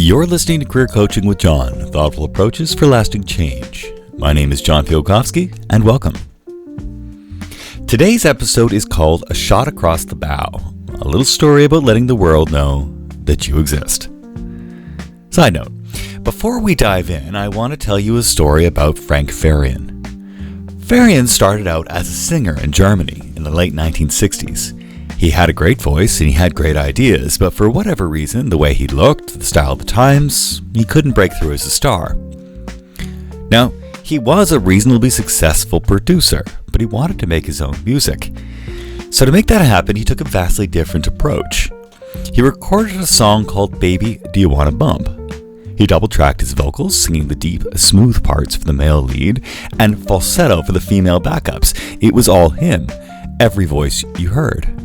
You're listening to Career Coaching with John, thoughtful approaches for lasting change. My name is John Fielkowski, and welcome. Today's episode is called A Shot Across the Bow, a little story about letting the world know that you exist. Side note, before we dive in, I want to tell you a story about Frank Farian. Farian started out as a singer in Germany in the late 1960s. He had a great voice and he had great ideas, but for whatever reason, the way he looked, the style of the times, he couldn't break through as a star. Now, he was a reasonably successful producer, but he wanted to make his own music. So to make that happen, he took a vastly different approach. He recorded a song called Baby, Do You Want a Bump? He double-tracked his vocals, singing the deep, smooth parts for the male lead, and falsetto for the female backups. It was all him, every voice you heard.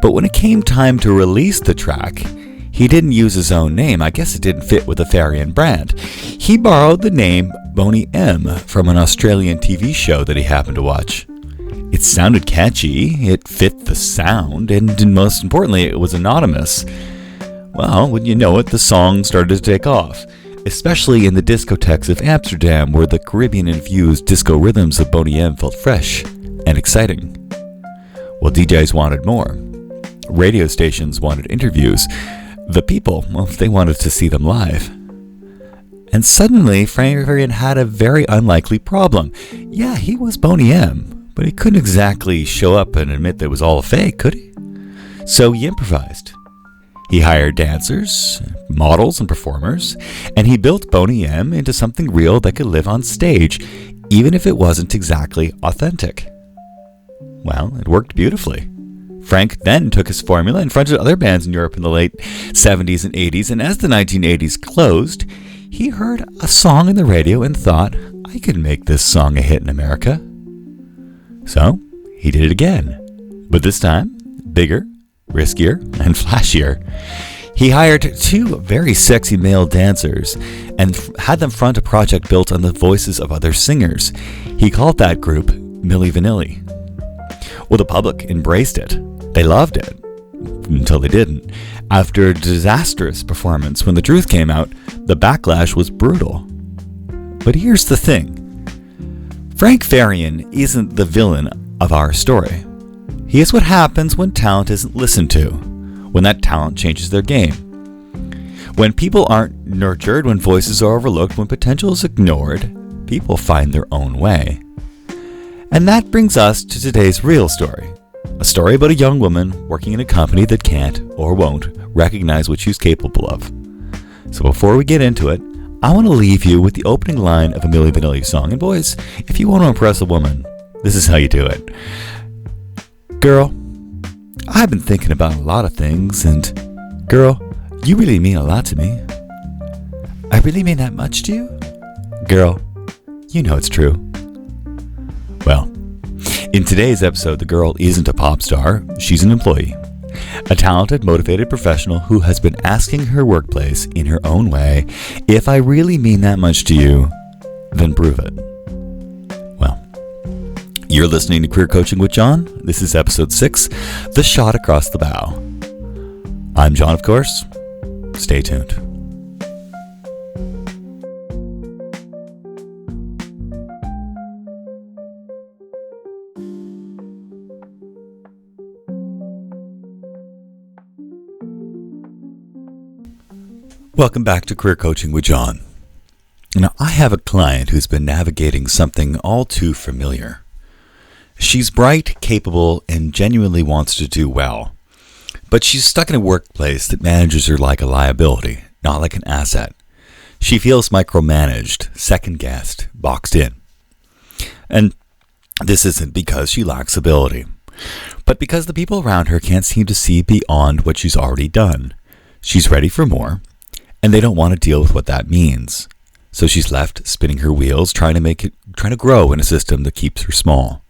But when it came time to release the track, he didn't use his own name. I guess it didn't fit with the Farian brand. He borrowed the name Boney from an Australian TV show that he happened to watch. It sounded catchy, it fit the sound, and most importantly, it was anonymous. Well, wouldn't you know it, the song started to take off, especially in the discotheques of Amsterdam, where the Caribbean-infused disco rhythms of Boney felt fresh and exciting. Well, DJs wanted more. Radio stations wanted interviews. The people, well, they wanted to see them live. And suddenly, Frank Farian had a very unlikely problem. Yeah, he was Boney but he couldn't exactly show up and admit that it was all a fake, could he? So he improvised. He hired dancers, models, and performers, and he built Boney into something real that could live on stage, even if it wasn't exactly authentic. Well, it worked beautifully. Frank then took his formula and fronted other bands in Europe in the late 70s and 80s, and as the 1980s closed, he heard a song in the radio and thought, I could make this song a hit in America. So, he did it again, but this time, bigger, riskier, and flashier. He hired two very sexy male dancers and had them front a project built on the voices of other singers. He called that group Milli Vanilli. Well, the public embraced it. They loved it, until they didn't. After a disastrous performance, when the truth came out, the backlash was brutal. But here's the thing. Frank Farian isn't the villain of our story. He is what happens when talent isn't listened to, when that talent changes their game. When people aren't nurtured, when voices are overlooked, when potential is ignored, people find their own way. And that brings us to today's real story. A story about a young woman working in a company that can't or won't recognize what she's capable of. So before we get into it, I want to leave you with the opening line of a Milli Vanilli song. And boys, if you want to impress a woman, this is how you do it. Girl, I've been thinking about a lot of things, and girl, you really mean a lot to me. I really mean that much to you? Girl, you know it's true. Well, in today's episode, the girl isn't a pop star, she's an employee. A talented, motivated professional who has been asking her workplace in her own way, if I really mean that much to you, then prove it. Well, you're listening to Career Coaching with John. This is episode 6, The Shot Across the Bow. I'm John, of course. Stay tuned. Welcome back to Career Coaching with John. Now, I have a client who's been navigating something all too familiar. She's bright, capable, and genuinely wants to do well. But she's stuck in a workplace that manages her like a liability, not like an asset. She feels micromanaged, second-guessed, boxed in. And this isn't because she lacks ability, but because the people around her can't seem to see beyond what she's already done. She's ready for more, and they don't want to deal with what that means. So she's left spinning her wheels, trying to grow in a system that keeps her small.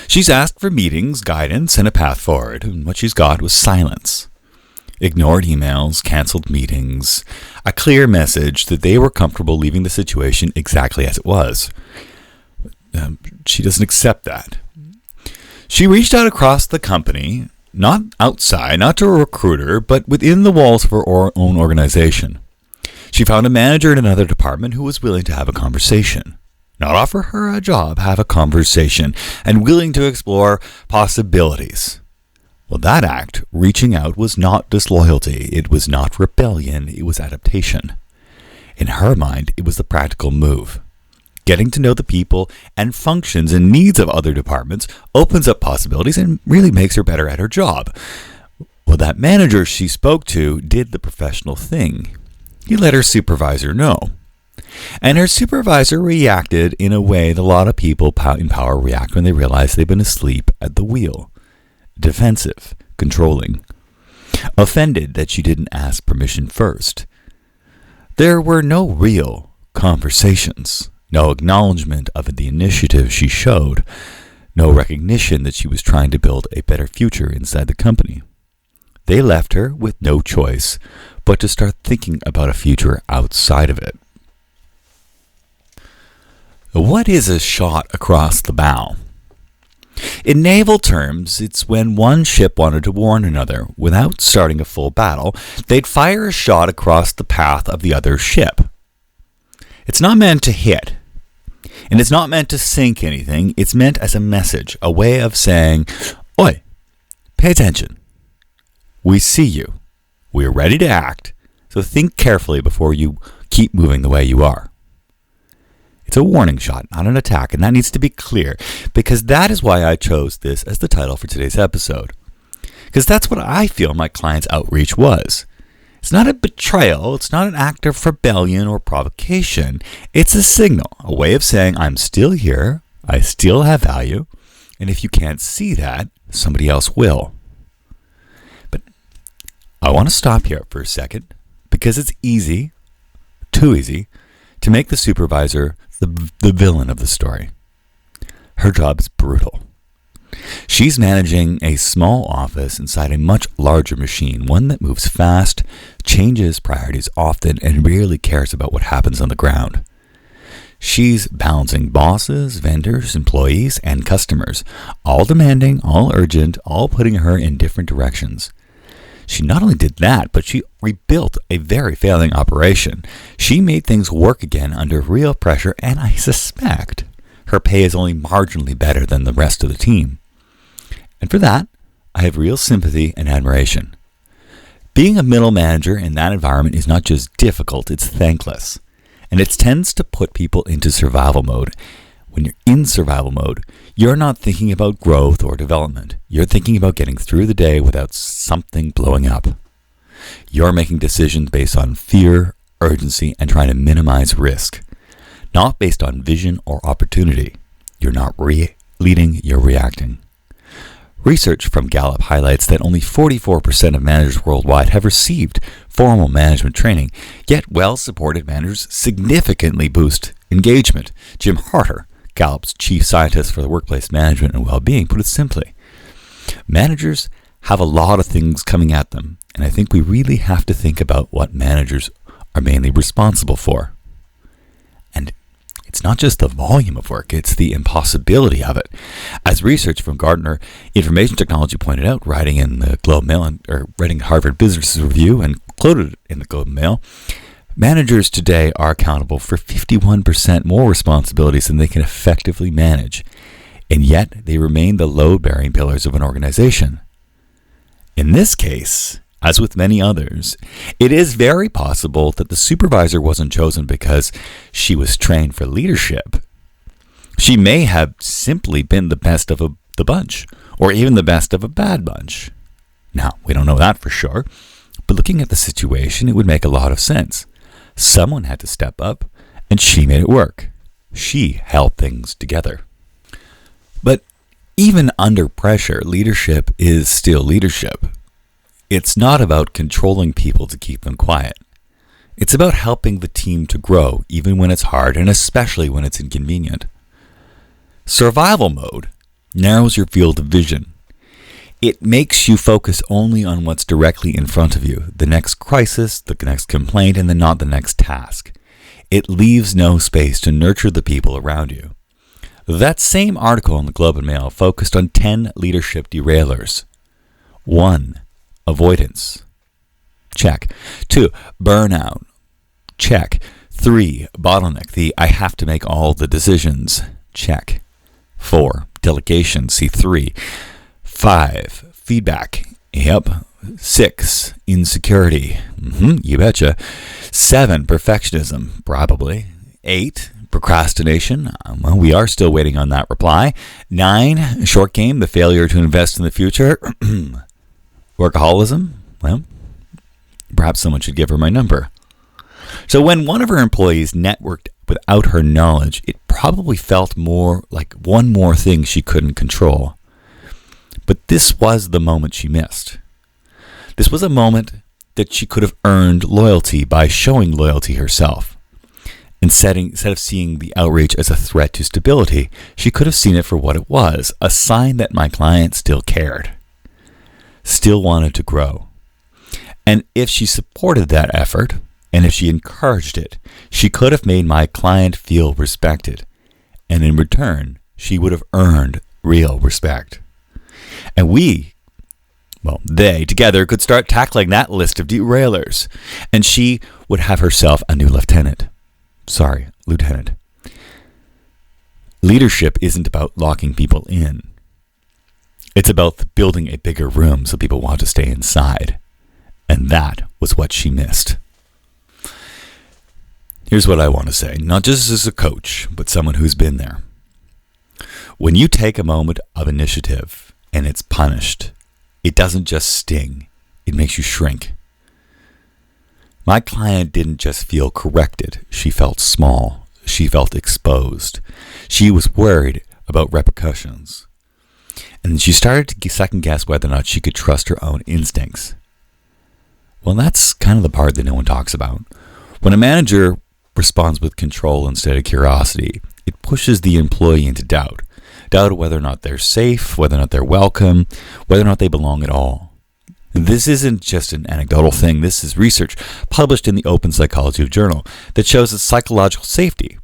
She's asked for meetings, guidance, and a path forward, and what she's got was silence. Ignored emails, canceled meetings, a clear message that they were comfortable leaving the situation exactly as it was. She doesn't accept that. She reached out across the company, not outside, not to a recruiter, but within the walls of her own organization. She found a manager in another department who was willing to have a conversation. Not offer her a job, have a conversation, and willing to explore possibilities. Well, that act, reaching out, was not disloyalty. It was not rebellion. It was adaptation. In her mind, it was the practical move. Getting to know the people and functions and needs of other departments opens up possibilities and really makes her better at her job. Well, that manager she spoke to did the professional thing. He let her supervisor know. And her supervisor reacted in a way that a lot of people in power react when they realize they've been asleep at the wheel. Defensive, controlling, offended that she didn't ask permission first. There were no real conversations, no acknowledgement of the initiative she showed, no recognition that she was trying to build a better future inside the company. They left her with no choice but to start thinking about a future outside of it. What is a shot across the bow? In naval terms, it's when one ship wanted to warn another. Without starting a full battle, they'd fire a shot across the path of the other ship. It's not meant to hit, and it's not meant to sink anything. It's meant as a message, a way of saying, "Oi, pay attention. We see you. We are ready to act, so think carefully before you keep moving the way you are." It's a warning shot, not an attack, and that needs to be clear, because that is why I chose this as the title for today's episode. Because that's what I feel my client's outreach was. It's not a betrayal, it's not an act of rebellion or provocation. It's a signal, a way of saying, I'm still here, I still have value, and if you can't see that, somebody else will. But I want to stop here for a second, because it's easy, too easy, to make the supervisor the villain of the story. Her job's brutal. She's managing a small office inside a much larger machine, one that moves fast, changes priorities often, and rarely cares about what happens on the ground. She's balancing bosses, vendors, employees, and customers, all demanding, all urgent, all putting her in different directions. She not only did that, but she rebuilt a very failing operation. She made things work again under real pressure, and I suspect her pay is only marginally better than the rest of the team. And for that, I have real sympathy and admiration. Being a middle manager in that environment is not just difficult, it's thankless. And it tends to put people into survival mode. When you're in survival mode, you're not thinking about growth or development. You're thinking about getting through the day without something blowing up. You're making decisions based on fear, urgency, and trying to minimize risk, not based on vision or opportunity. You're not leading, you're reacting. Research from Gallup highlights that only 44% of managers worldwide have received formal management training, yet well-supported managers significantly boost engagement. Jim Harter, Gallup's chief scientist for the workplace management and well-being, put it simply, managers have a lot of things coming at them, and I think we really have to think about what managers are mainly responsible for. And it's not just the volume of work, it's the impossibility of it. As research from Gartner Information Technology pointed out, writing in the Globe Mail, or writing Harvard Business Review and quoted in the Globe Mail, managers today are accountable for 51% more responsibilities than they can effectively manage, and yet they remain the load-bearing pillars of an organization. In this case, as with many others, it is very possible that the supervisor wasn't chosen because she was trained for leadership. She may have simply been the best of the bunch, or even the best of a bad bunch. Now, we don't know that for sure, but looking at the situation, it would make a lot of sense. Someone had to step up, and she made it work. She held things together. But even under pressure, leadership is still leadership. It's not about controlling people to keep them quiet. It's about helping the team to grow, even when it's hard, and especially when it's inconvenient. Survival mode narrows your field of vision. It makes you focus only on what's directly in front of you, the next crisis, the next complaint, and then not the next task. It leaves no space to nurture the people around you. That same article in the Globe and Mail focused on 10 leadership derailers. 1. Avoidance. Check. 2. Burnout. Check. 3, bottleneck. The I have to make all the decisions. Check. 4, delegation. C3. 5, feedback. Yep. 6, insecurity. You betcha. 7, perfectionism. Probably. 8, procrastination. Well, we are still waiting on that reply. 9, short game. The failure to invest in the future. Workaholism. Well, perhaps someone should give her my number. So when one of her employees networked without her knowledge, it probably felt more like one more thing she couldn't control. But this was the moment she missed. This was a moment that she could have earned loyalty by showing loyalty herself. Instead of seeing the outrage as a threat to stability, she could have seen it for what it was, a sign that my client still cared, still wanted to grow. And if she supported that effort, and if she encouraged it, she could have made my client feel respected. And in return, she would have earned real respect. And they together could start tackling that list of derailers. And she would have herself a new lieutenant. Leadership isn't about locking people in. It's about building a bigger room so people want to stay inside. And that was what she missed. Here's what I want to say, not just as a coach, but someone who's been there. When you take a moment of initiative and it's punished, it doesn't just sting, it makes you shrink. My client didn't just feel corrected, she felt small, she felt exposed. She was worried about repercussions. And she started to second guess whether or not she could trust her own instincts. Well, that's kind of the part that no one talks about. When a manager responds with control instead of curiosity, it pushes the employee into doubt of whether or not they're safe, whether or not they're welcome, whether or not they belong at all. This isn't just an anecdotal thing. This is research published in the Open Psychology Journal that shows that psychological safety,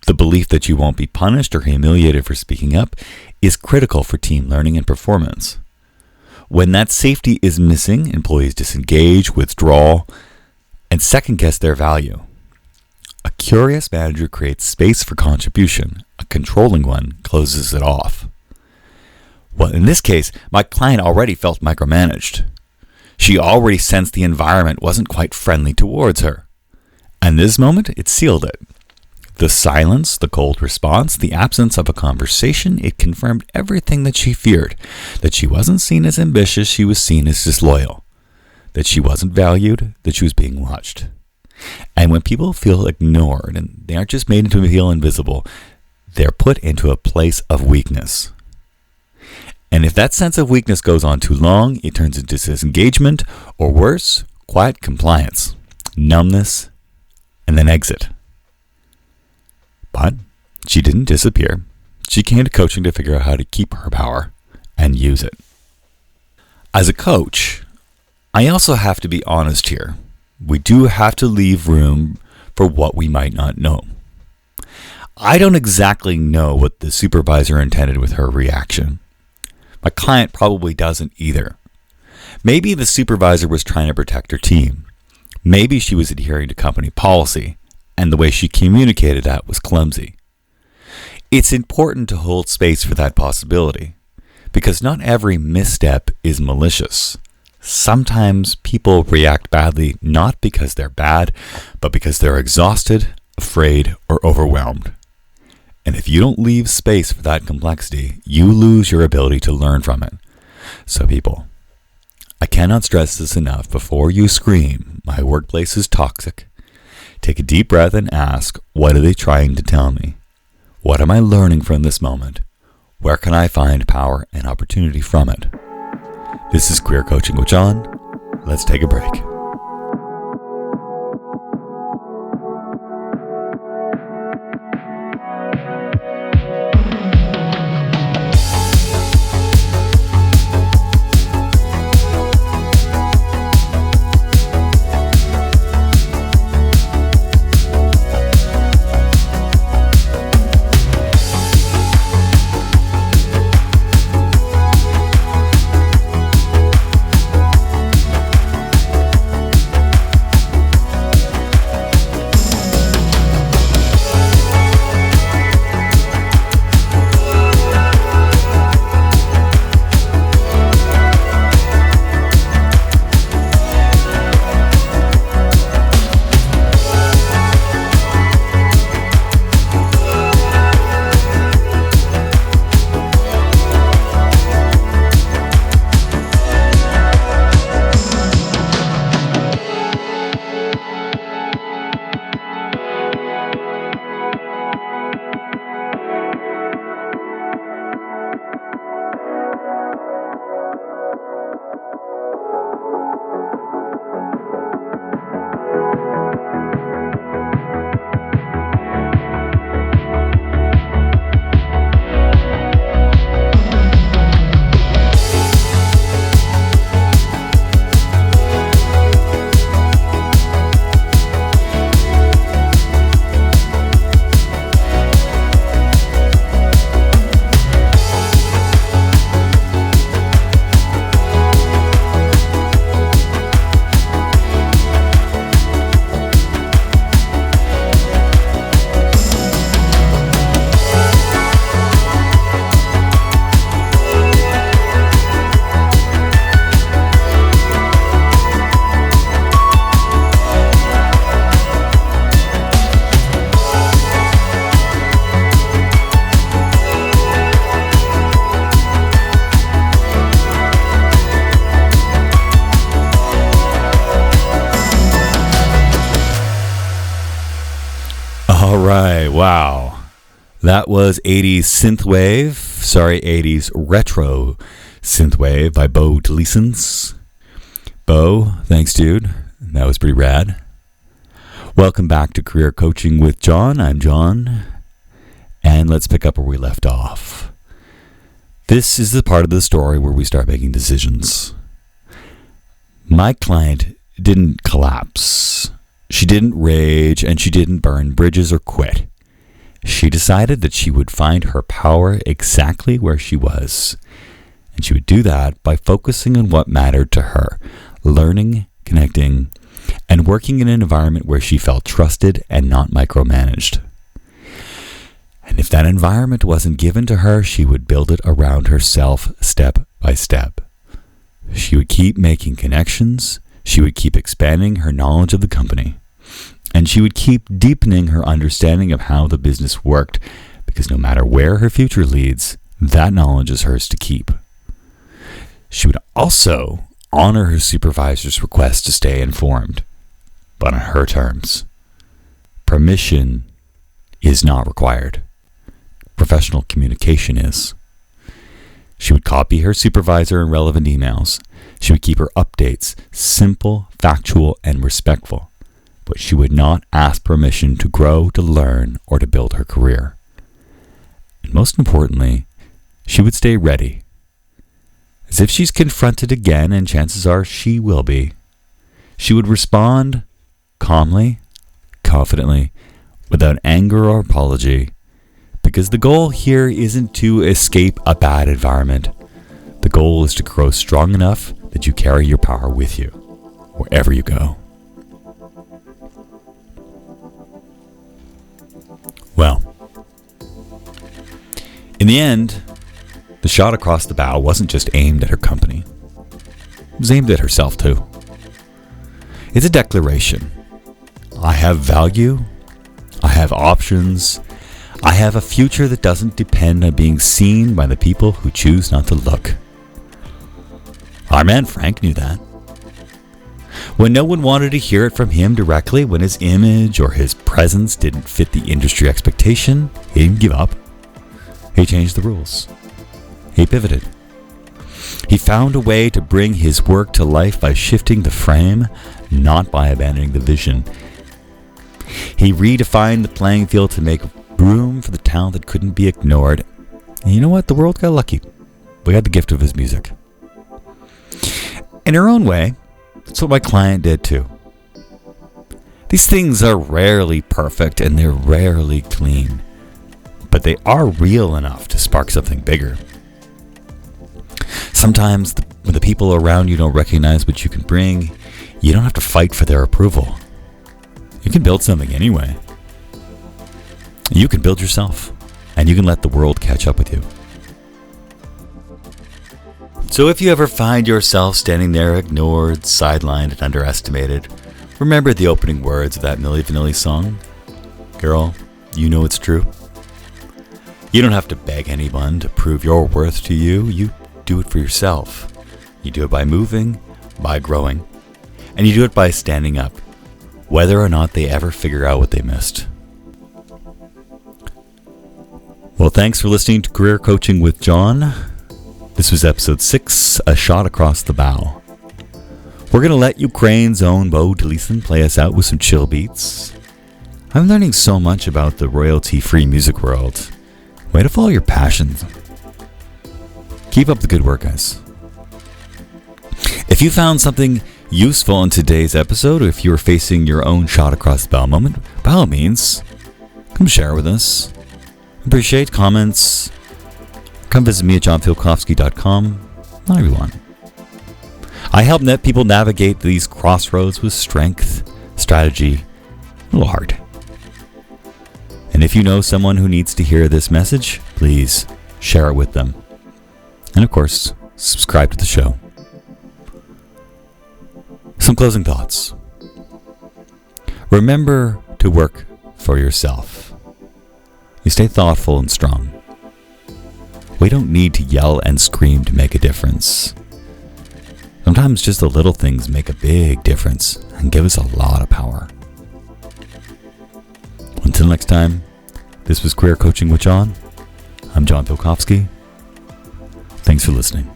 the belief that you won't be punished or humiliated for speaking up, is critical for team learning and performance. When that safety is missing, employees disengage, withdraw, and second-guess their value. A curious manager creates space for contribution. A controlling one closes it off. Well, in this case, my client already felt micromanaged. She already sensed the environment wasn't quite friendly towards her. And this moment, it sealed it. The silence, the cold response, the absence of a conversation, it confirmed everything that she feared. That she wasn't seen as ambitious, she was seen as disloyal. That she wasn't valued, that she was being watched. And when people feel ignored, and they aren't just made to feel invisible, they're put into a place of weakness. And if that sense of weakness goes on too long, it turns into disengagement, or worse, quiet compliance, numbness, and then exit. But she didn't disappear. She came to coaching to figure out how to keep her power and use it. As a coach, I also have to be honest here. We do have to leave room for what we might not know. I don't exactly know what the supervisor intended with her reaction. My client probably doesn't either. Maybe the supervisor was trying to protect her team. Maybe she was adhering to company policy, and the way she communicated that was clumsy. It's important to hold space for that possibility, because not every misstep is malicious. Sometimes people react badly not because they're bad, but because they're exhausted, afraid, or overwhelmed. And if you don't leave space for that complexity, you lose your ability to learn from it. So people, I cannot stress this enough. Before you scream, "My workplace is toxic," take a deep breath and ask, what are they trying to tell me? What am I learning from this moment? Where can I find power and opportunity from it? This is Career Coaching with John. Let's take a break. That was 80s retro synthwave by Bo Delisons. Bo, thanks dude. That was pretty rad. Welcome back to Career Coaching with John. I'm John. And let's pick up where we left off. This is the part of the story where we start making decisions. My client didn't collapse. She didn't rage, and she didn't burn bridges or quit. She decided that she would find her power exactly where she was. And she would do that by focusing on what mattered to her, learning, connecting, and working in an environment where she felt trusted and not micromanaged. And if that environment wasn't given to her, she would build it around herself step by step. She would keep making connections. She would keep expanding her knowledge of the company. And she would keep deepening her understanding of how the business worked, because no matter where her future leads, that knowledge is hers to keep. She would also honor her supervisor's request to stay informed, but on her terms. Permission is not required. Professional communication is. She would copy her supervisor in relevant emails. She would keep her updates simple, factual, and respectful. But she would not ask permission to grow, to learn, or to build her career. And most importantly, she would stay ready. As if she's confronted again, and chances are she will be. She would respond calmly, confidently, without anger or apology, because the goal here isn't to escape a bad environment. The goal is to grow strong enough that you carry your power with you, wherever you go. Well, in the end, the shot across the bow wasn't just aimed at her company. It was aimed at herself too. It's a declaration. I have value. I have options. I have a future that doesn't depend on being seen by the people who choose not to look. Our man Frank knew that. When no one wanted to hear it from him directly, when his image or his presence didn't fit the industry expectation, he didn't give up. He changed the rules. He pivoted. He found a way to bring his work to life by shifting the frame, not by abandoning the vision. He redefined the playing field to make room for the talent that couldn't be ignored. And you know what? The world got lucky. We got the gift of his music. In her own way, that's what my client did too. These things are rarely perfect and they're rarely clean, but they are real enough to spark something bigger. Sometimes when the people around you don't recognize what you can bring, you don't have to fight for their approval. You can build something anyway. You can build yourself, and you can let the world catch up with you. So if you ever find yourself standing there ignored, sidelined, and underestimated, remember the opening words of that Milli Vanilli song. Girl, you know it's true. You don't have to beg anyone to prove your worth to you. You do it for yourself. You do it by moving, by growing, and you do it by standing up, whether or not they ever figure out what they missed. Well, thanks for listening to Career Coaching with John. This was episode 6, A Shot Across the Bow. We're going to let Ukraine's own Bo Delisons play us out with some chill beats. I'm learning so much about the royalty-free music world. Way to follow your passions. Keep up the good work, guys. If you found something useful in today's episode, or if you're facing your own shot across the bow moment, by all means, come share with us. Appreciate comments. Come visit me at johnfieldkofsky.com. Whenever you want. I help people navigate these crossroads with strength, strategy, a little heart. And if you know someone who needs to hear this message, please share it with them. And of course, subscribe to the show. Some closing thoughts. Remember to work for yourself. You stay thoughtful and strong. We don't need to yell and scream to make a difference. Sometimes just the little things make a big difference and give us a lot of power. Until next time, This was Career Coaching with John. I'm John Pilkowski. Thanks for listening.